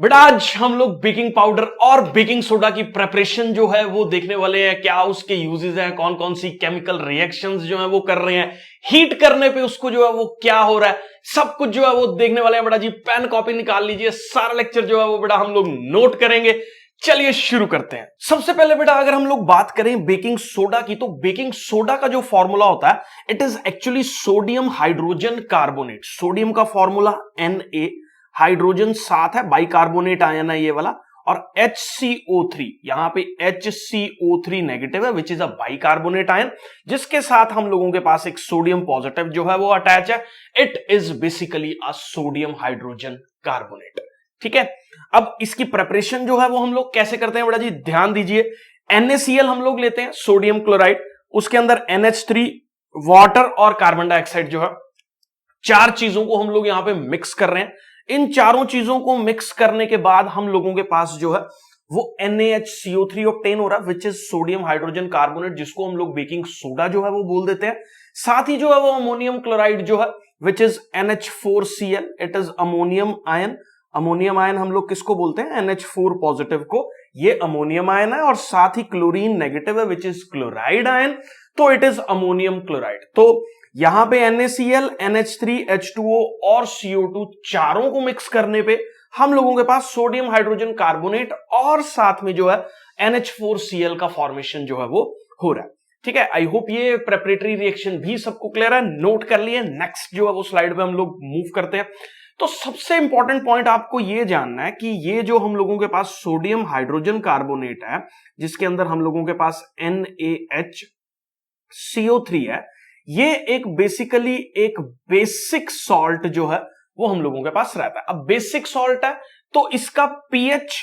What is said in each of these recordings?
बेटा आज हम लोग बेकिंग पाउडर और बेकिंग सोडा की प्रेपरेशन जो है वो देखने वाले हैं। क्या उसके यूजेस हैं, कौन कौन सी केमिकल रिएक्शंस जो है वो कर रहे हैं, हीट करने पे उसको जो है वो क्या हो रहा है, सब कुछ जो है वो देखने वाले हैं। बेटा जी पेन कॉपी निकाल लीजिए, सारा लेक्चर जो है वो बेटा हम लोग नोट करेंगे। चलिए शुरू करते हैं। सबसे पहले बेटा अगर हम लोग बात करें बेकिंग सोडा की, तो बेकिंग सोडा का जो फॉर्मूला होता है it is actually sodium hydrogen carbonate. Sodium का फॉर्मूला Na, हाइड्रोजन साथ है, बाइकार्बोनेट आयन है ये वाला, और HCO3, यहां पे HCO3 नेगेटिव है which is a bicarbonate ion, जिसके साथ हम लोगों के पास एक सोडियम पॉजिटिव जो है वो अटैच है। It is basically a sodium hydrogen carbonate. ठीक है, अब इसकी प्रिपरेशन जो है वो हम लोग कैसे करते हैं बेटा जी, ध्यान दीजिए। NaCl हम लोग लेते हैं, सोडियम क्लोराइड, उसके अंदर NH3, वाटर और कार्बन डाइऑक्साइड जो है, चार चीजों को हम लोग यहां पे मिक्स कर रहे हैं। इन चारों चीजों को मिक्स करने के बाद हम लोगों के पास जो है वो NaHCO3 ऑब्टेन हो रहा है which is sodium hydrogen carbonate, जिसको हम लोग बेकिंग सोडा जो है वो बोल देते हैं। साथ ही जो है वो अमोनियम क्लोराइड जो है which is NH4Cl, it is ammonium ion. Ammonium ion हम लोग किसको बोलते हैं, NH4 पॉजिटिव को, ये अमोनियम आयन है। और साथ ही क्लोरीन नेगेटिव है विच इज क्लोराइड आयन, तो इट इज अमोनियम क्लोराइड। तो यहां पे NaCl, NH3, H2O और CO2 चारों को मिक्स करने पे हम लोगों के पास सोडियम हाइड्रोजन कार्बोनेट और साथ में जो है NH4Cl का फॉर्मेशन जो है वो हो रहा है। ठीक है, आई होप ये प्रेपरेटरी रिएक्शन भी सबको क्लियर है, नोट कर लिए। नेक्स्ट जो है वो स्लाइड पे हम लोग मूव करते हैं। तो सबसे इंपॉर्टेंट पॉइंट आपको ये जानना है कि ये जो हम लोगों के पास सोडियम हाइड्रोजन कार्बोनेट है, जिसके अंदर हम लोगों के पास NaHCO3 है, ये एक बेसिकली एक बेसिक सॉल्ट जो है वो हम लोगों के पास रहता है। अब बेसिक सॉल्ट है तो इसका पीएच,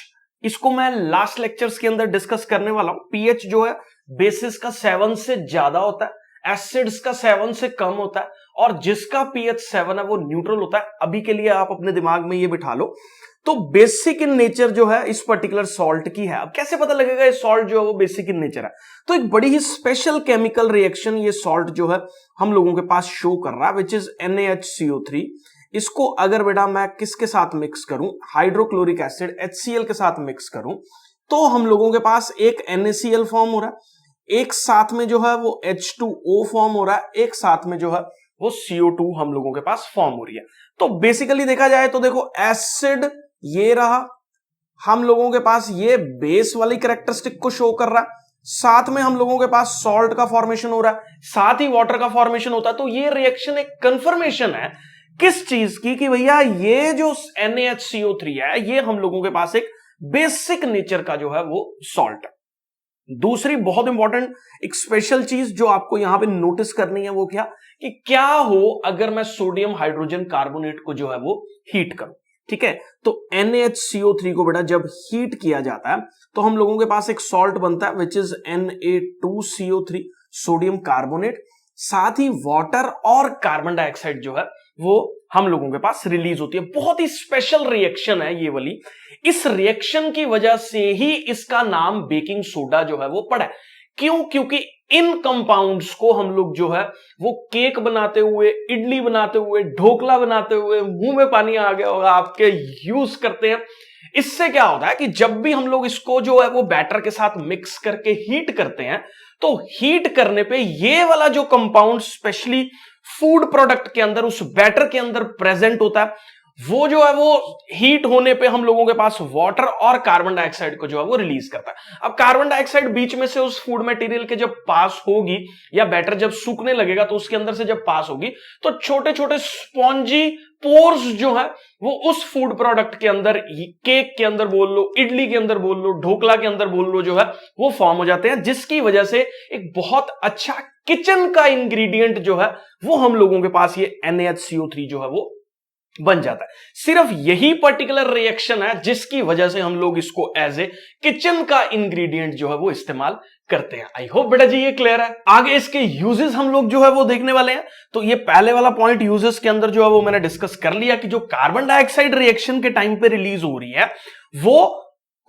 इसको मैं लास्ट लेक्चर्स के अंदर डिस्कस करने वाला हूं। पीएच जो है बेसिस का 7 से ज्यादा होता है, एसिड्स का 7 से कम होता है, और जिसका पीएच 7 है वो न्यूट्रल होता है। अभी के लिए आप अपने दिमाग में ये बिठा लो। तो बेसिक इन नेचर जो है इस पर्टिकुलर सॉल्ट की है। अब कैसे पता लगेगा ये सॉल्ट जो है वो बेसिक इन नेचर है, तो एक बड़ी ही स्पेशल केमिकल रिएक्शन ये सॉल्ट जो है हम लोगों के पास शो कर रहा है विच इज NaHCO3। इसको अगर बेटा मैं किसके साथ मिक्स करूं, हाइड्रोक्लोरिक एसिड HCl के साथ मिक्स करूं, तो हम लोगों के पास एक NaCl फॉर्म हो रहा है, एक साथ में जो है वो H2O फॉर्म हो रहा है, एक साथ में जो है वो CO2 हम लोगों के पास फॉर्म हो रही है। तो बेसिकली देखा जाए तो देखो एसिड ये रहा, हम लोगों के पास ये बेस वाली कैरेक्टरिस्टिक को शो कर रहा है, साथ में हम लोगों के पास सॉल्ट का फॉर्मेशन हो रहा है, साथ ही वाटर का फॉर्मेशन होता है। तो ये रिएक्शन एक कंफर्मेशन है किस चीज की, कि भैया ये जो NaHCO3 है ये हम लोगों के पास एक बेसिक नेचर का जो है वो सॉल्ट है। दूसरी बहुत इंपॉर्टेंट एक स्पेशल चीज जो आपको यहां पे नोटिस करनी है वो क्या, कि क्या हो अगर मैं सोडियम हाइड्रोजन कार्बोनेट को जो है वो हीट करूं। ठीक है, तो NaHCO3 को बेटा जब हीट किया जाता है तो हम लोगों के पास एक सॉल्ट बनता है which is Na2CO3, sodium carbonate. साथ ही वाटर और कार्बन डाइऑक्साइड जो है वो हम लोगों के पास रिलीज होती है। बहुत ही स्पेशल रिएक्शन है ये वाली। इस रिएक्शन की वजह से ही इसका नाम बेकिंग सोडा जो है वो पड़ा है। क्यों? क्योंकि इन कंपाउंड्स को हम लोग जो है वो केक बनाते हुए, इडली बनाते हुए, ढोकला बनाते हुए, मुंह में पानी आ गया होगा आपके, यूज करते हैं। इससे क्या होता है कि जब भी हम लोग इसको जो है वो बैटर के साथ मिक्स करके हीट करते हैं, तो हीट करने पे ये वाला जो कंपाउंड स्पेशली फूड प्रोडक्ट के अंदर, उस बैटर के अंदर प्रेजेंट होता है, वो जो है वो हीट होने पे हम लोगों के पास वाटर और कार्बन डाइऑक्साइड को जो है वो रिलीज करता है। अब कार्बन डाइऑक्साइड बीच में से उस फूड मटेरियल के जब पास होगी, या बैटर जब सूखने लगेगा तो उसके अंदर से जब पास होगी, तो छोटे छोटे स्पॉन्जी पोर्स जो है वो उस फूड प्रोडक्ट के अंदर, केक के अंदर बोल लो, इडली के अंदर बोल लो, ढोकला के अंदर बोल लो, जो है वो फॉर्म हो जाते हैं, जिसकी वजह से एक बहुत अच्छा किचन का इंग्रेडिएंट जो है वो हम लोगों के पास ये NaHCO3 जो है वो बन जाता है। सिर्फ यही पर्टिकुलर रिएक्शन है जिसकी वजह से हम लोग इसको एज ए किचन का इंग्रेडिएंट जो है वो इस्तेमाल करते हैं। आई होप बेटा जी ये क्लियर है। आगे इसके यूजेस हम लोग जो है वो देखने वाले हैं। तो ये पहले वाला पॉइंट यूजेस के अंदर जो है वो मैंने डिस्कस कर लिया कि जो कार्बन डाइऑक्साइड रिएक्शन के टाइम पे रिलीज हो रही है वो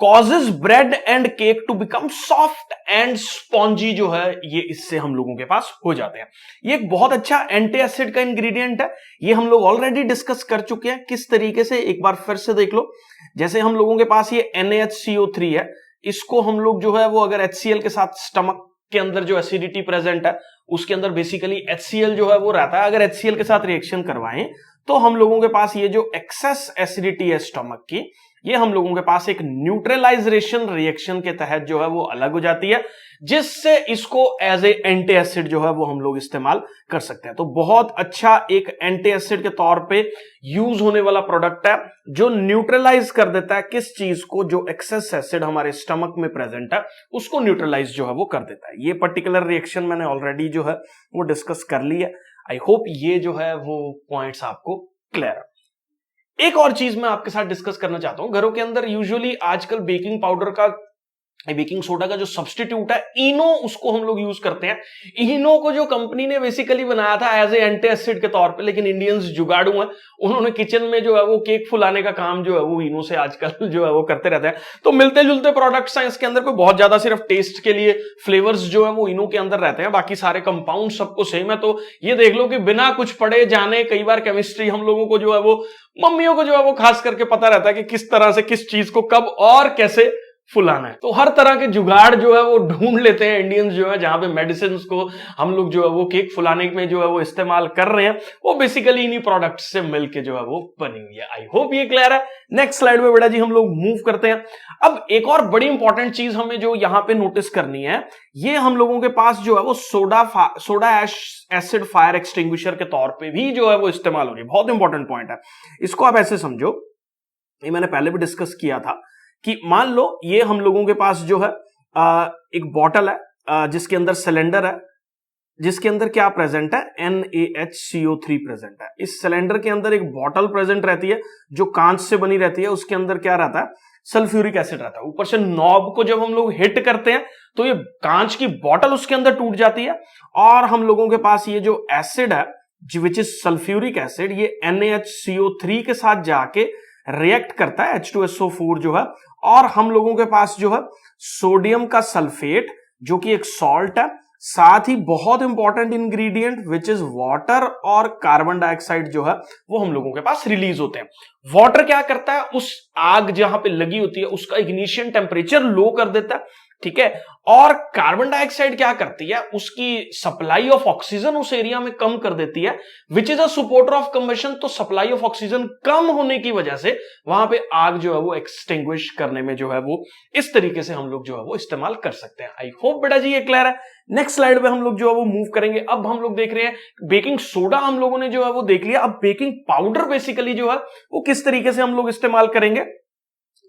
causes bread and cake to become soft and spongy जो है ये इससे हम लोगों के पास हो जाते हैं। ये एक बहुत अच्छा एंटी एसिड का इंग्रेडिएंट है। ये हम लोग ऑलरेडी डिस्कस कर चुके हैं किस तरीके से, एक बार फिर से देख लो। जैसे हम लोगों के पास ये NaHCO3 है, इसको हम लोग जो है वो अगर HCl के साथ स्टमक के अंदर जो एसिडिटी प्रेजेंट है उसके अंदर बेसिकली HCl जो है वो रहता है, अगर HCl के साथ रिएक्शन करवाएं तो हम लोगों के पास ये जो एक्सेस एसिडिटी है स्टमक की, ये हम लोगों के पास एक न्यूट्रलाइजेशन रिएक्शन के तहत जो है वो अलग हो जाती है, जिससे इसको एज ए एंटी एसिड जो है वो हम लोग इस्तेमाल कर सकते हैं। तो बहुत अच्छा एक एंटी एसिड के तौर पे यूज होने वाला प्रोडक्ट है जो न्यूट्रलाइज कर देता है किस चीज को, जो एक्सेस एसिड हमारे स्टमक में प्रेजेंट है उसको न्यूट्रलाइज जो है वो कर देता है। ये पर्टिकुलर रिएक्शन मैंने ऑलरेडी जो है वो डिस्कस कर ली है। आई होप ये जो है वो पॉइंट्स आपको क्लियर है। एक और चीज मैं आपके साथ डिस्कस करना चाहता हूं, घरों के अंदर यूजुअली आजकल बेकिंग पाउडर का, बेकिंग सोडा का जो सब्स्टिट्यूट है इनो, उसको हम लोग यूज करते हैं। इनो को जो कंपनी ने बेसिकली बनाया था एज ए एंटी एसिड के तौर पे, लेकिन इंडियंस जुगाड़ू हैं, उन्होंने किचन में जो है वो केक फुलाने का काम जो है वो इनो से आजकल जो है वो करते रहते हैं। तो मिलते जुलते प्रोडक्ट्स हैं इसके अंदर, कोई बहुत ज्यादा सिर्फ टेस्ट के लिए फ्लेवर्स जो है वो इनो के अंदर रहते हैं, बाकी सारे कंपाउंड सबको सेम है। तो ये देख लो कि बिना कुछ पढ़े जाने कई बार केमिस्ट्री हम लोगों को जो है वो, मम्मियों को जो है वो खास करके पता रहता है कि किस तरह से किस चीज को कब और कैसे फुलाना है। तो हर तरह के जुगाड़ जो है वो ढूंढ लेते हैं इंडियंस जो है, जहां पे मेडिसिन को हम लोग जो है वो केक फुलाने में जो है वो इस्तेमाल कर रहे हैं, वो बेसिकली इन्हीं प्रोडक्ट से मिलके जो है वो बनी हुई है। आई होप ये क्लियर है। नेक्स्ट स्लाइड में बेटा जी हम लोग मूव करते हैं। अब एक और बड़ी इंपॉर्टेंट चीज हमें जो यहां पे नोटिस करनी है, ये हम लोगों के पास जो है वो सोडा एसिड फायर एक्सटिंग्विशर के तौर पर भी जो है वो इस्तेमाल हो रही है। बहुत इंपॉर्टेंट पॉइंट है, इसको आप ऐसे समझो, ये मैंने पहले भी डिस्कस किया था कि मान लो ये हम लोगों के पास जो है एक बॉटल है जिसके अंदर सिलेंडर है, जिसके अंदर क्या प्रेजेंट है, NaHCO3 प्रेजेंट है। इस सिलेंडर के अंदर एक बॉटल प्रेजेंट रहती है जो कांच से बनी रहती है, उसके अंदर क्या रहता है, सल्फ्यूरिक एसिड रहता है। ऊपर से नॉब को जब हम लोग हिट करते हैं तो ये कांच की बॉटल उसके अंदर टूट जाती है, और हम लोगों के पास ये जो एसिड है विच इज सल्फ्यूरिक एसिड, ये NaHCO3 के साथ जाके रिएक्ट करता है, H2SO4 जो है, और हम लोगों के पास जो है सोडियम का सल्फेट जो कि एक सॉल्ट है, साथ ही बहुत important ingredient which is water और कार्बन डाइऑक्साइड जो है वो हम लोगों के पास रिलीज होते हैं। वाटर क्या करता है, उस आग जहां पे लगी होती है उसका इग्निशन टेम्परेचर लो कर देता है, ठीक है, और कार्बन डाइऑक्साइड क्या करती है, उसकी सप्लाई ऑफ ऑक्सीजन उस एरिया में कम कर देती है, which is a supporter of combustion. तो सप्लाई ऑफ ऑक्सीजन कम होने की वजह से वहां पे आग जो है वो एक्सटिंग्विश करने में जो है वो इस तरीके से हम लोग जो है वो इस्तेमाल कर सकते हैं। आई होप बेटा जी ये क्लियर है। नेक्स्ट स्लाइड पे हम लोग जो है वो मूव करेंगे। अब हम लोग देख रहे हैं बेकिंग सोडा हम लोगों ने जो है वो देख लिया, अब बेकिंग पाउडर बेसिकली जो है वो किस तरीके से हम लोग इस्तेमाल करेंगे।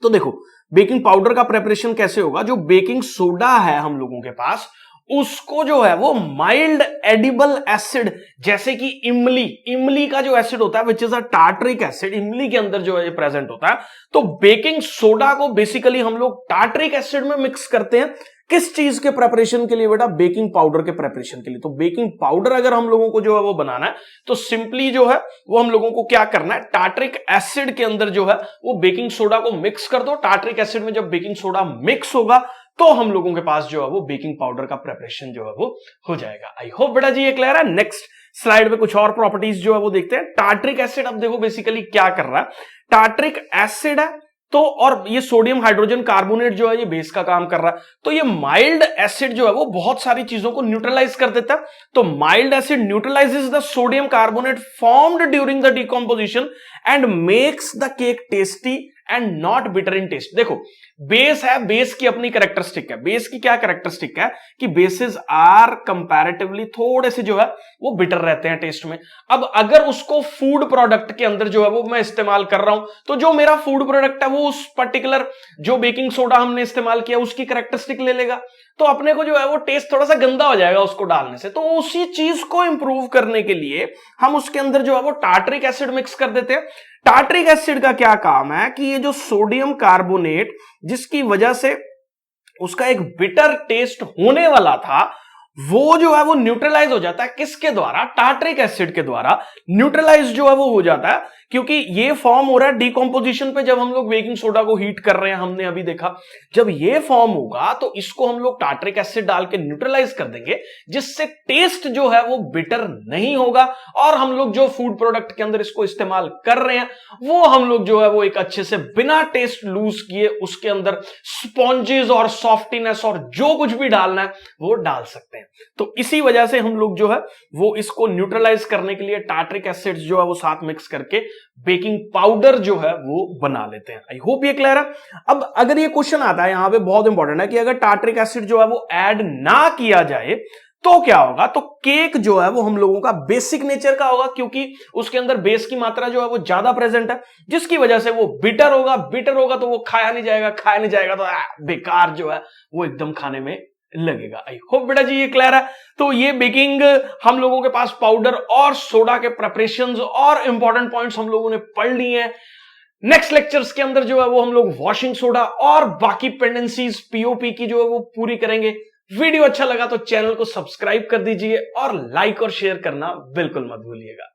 तो देखो बेकिंग पाउडर का प्रिपरेशन कैसे होगा, जो बेकिंग सोडा है हम लोगों के पास उसको जो है वो माइल्ड एडिबल एसिड, जैसे कि इमली का जो एसिड होता है which is a tartaric acid, इमली के अंदर जो है ये प्रेजेंट होता है। तो बेकिंग सोडा को बेसिकली हम लोग टार्टरिक एसिड में मिक्स करते हैं, किस चीज के प्रिपरेशन के लिए बेटा, बेकिंग पाउडर के प्रिपरेशन के लिए। तो बेकिंग पाउडर अगर हम लोगों को जो है वो बनाना है तो सिंपली जो है वो हम लोगों को क्या करना है, टार्टरिक एसिड के अंदर जो है वो बेकिंग सोडा को मिक्स कर दो। टार्टरिक एसिड में जब बेकिंग सोडा मिक्स होगा तो हम लोगों के पास जो है वो बेकिंग पाउडर का प्रिपरेशन जो है वो हो जाएगा। आई होप बेटा जी ये क्लियर है। नेक्स्ट स्लाइड पे कुछ और प्रॉपर्टीज जो है वो देखते हैं। टार्टरिक एसिड अब देखो बेसिकली क्या कर रहा है, टार्टरिक एसिड है तो, और ये सोडियम हाइड्रोजन कार्बोनेट जो है ये बेस का काम कर रहा है, तो ये माइल्ड एसिड जो है वो बहुत सारी चीजों को न्यूट्रलाइज कर देता है। तो mild acid neutralizes the sodium carbonate formed during the decomposition and makes the cake tasty and not bitter in taste. देखो बेस है, बेस की अपनी कैरेक्टरिस्टिक है, बेस की क्या कैरेक्टरिस्टिक है कि बेसेस आर कंपैरेटिवली थोड़े से जो है वो बिटर रहते हैं टेस्ट में। अब अगर उसको फूड प्रोडक्ट के अंदर जो है वो मैं इस्तेमाल कर रहा हूं, तो जो मेरा फूड प्रोडक्ट है वो उस पर्टिकुलर जो बेकिंग सोडा हमने इस्तेमाल किया उसकी कैरेक्टरिस्टिक ले लेगा, तो अपने को जो है वो टेस्ट थोड़ा सा गंदा हो जाएगा उसको डालने से। तो उसी चीज को इंप्रूव करने के लिए हम उसके अंदर जो है वो टार्टरिक एसिड मिक्स कर देते हैं। टार्टरिक एसिड का क्या काम है कि ये जो सोडियम कार्बोनेट जिसकी वजह से उसका एक बिटर टेस्ट होने वाला था, वो जो है वो न्यूट्रलाइज हो जाता है किसके द्वारा, टार्ट्रिक एसिड के द्वारा न्यूट्रलाइज जो है वो हो जाता है, क्योंकि ये फॉर्म हो रहा है डिकम्पोजिशन पे। जब हम लोग बेकिंग सोडा को हीट कर रहे हैं, हमने अभी देखा, जब ये फॉर्म होगा तो इसको हम लोग टार्ट्रिक एसिड डाल के न्यूट्रलाइज कर देंगे, जिससे टेस्ट जो है वो बिटर नहीं होगा, और हम लोग जो फूड प्रोडक्ट के अंदर इसको इस्तेमाल कर रहे हैं वो हम लोग जो है वो एक अच्छे से बिना टेस्ट लूज किए उसके अंदर स्पॉन्जेस और सॉफ्टीनेस और जो कुछ भी डालना है वो डाल सकते हैं। तो इसी वजह से हम लोग जो है वो इसको न्यूट्रलाइज करने के लिए टार्ट्रिक एसिड्स जो है वो साथ मिक्स करके बेकिंग पाउडर जो है वो बना लेते हैं। आई होप ये क्लियर है। अब अगर ये क्वेश्चन आता है यहां पे, बहुत इंपॉर्टेंट है, कि अगर टार्ट्रिक एसिड जो है वो ऐड ना किया जाए तो क्या होगा, तो केक जो है वो हम लोगों का बेसिक नेचर का होगा, क्योंकि उसके अंदर बेस की मात्रा जो है वो ज्यादा प्रेजेंट है, जिसकी वजह से वो बिटर होगा। बिटर होगा तो वो खाया नहीं जाएगा, खाया नहीं जाएगा तो बेकार जो है वो एकदम खाने में लगेगा। आई होप बेटा जी ये क्लियर है। तो ये बेकिंग हम लोगों के पास पाउडर और सोडा के प्रिपरेशंस और इंपॉर्टेंट पॉइंट्स हम लोगों ने पढ़ लिए हैं। नेक्स्ट लेक्चर्स के अंदर जो है वो हम लोग वॉशिंग सोडा और बाकी पेंडेंसीज पीओपी की जो है वो पूरी करेंगे। वीडियो अच्छा लगा तो चैनल को सब्सक्राइब कर दीजिए और लाइक और शेयर करना बिल्कुल मत भूलिएगा।